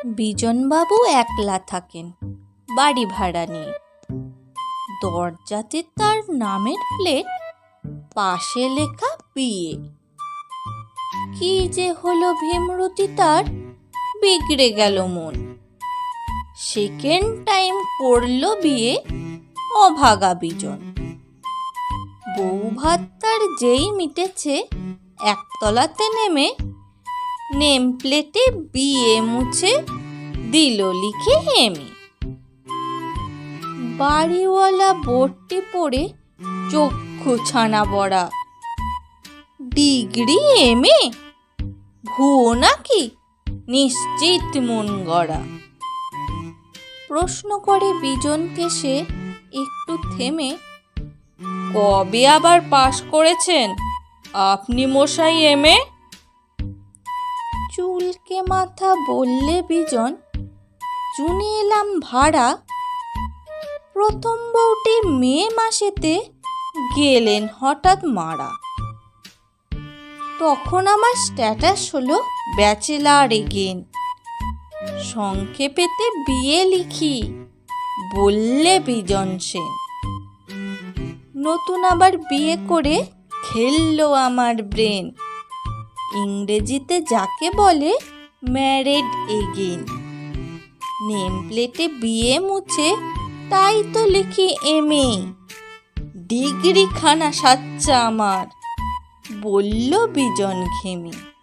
বিজনবাবু একলা থাকেন বাড়ি ভাড়া নিয়ে। দরজাতে তার নামের প্লেট, পাশে লেখা বিয়ে। কি যে হলো ভীমরতি তার, বিগড়ে গেল মন। সেকেন্ড টাইম করলো বিয়ে, অভাগা বিজন। বউ ভাত তার যেই মিটেছে, একতলাতে নেমে নেম প্লেটে বিয়ে মুছে দিল লিখে হেমে। বাড়িওয়ালা বোর্ডটি পড়ে চক্ষু ছানা বড়া। ডিগ্রি এমএ, ভুয়ো নাকি নিশ্চিত মন গড়া। প্রশ্ন করে বিজনকে সে একটু থেমে, কবে আবার পাশ করেছেন আপনি মশাই এমএ? চুলকে মাথা বললে বিজন, জুনে এলাম ভাড়া। প্রথম বউটি মে মাসেতে গেলেন হঠাৎ মারা। তখন আমার স্ট্যাটাস হলো ব্যাচেলার এগেন। সংক্ষেপেতে বিয়ে লিখি, বললে বিজন সেন। নতুন আবার বিয়ে করে খেললো আমার ব্রেন। ইংরেজিতে যাকে বলে ম্যারেড এগেন। নেম প্লেটে বিয়ে মুছে তাই তো লিখি এমএ। ডিগ্রি খানা সাচ্চা আমার, বলল বিজন ঘেমে।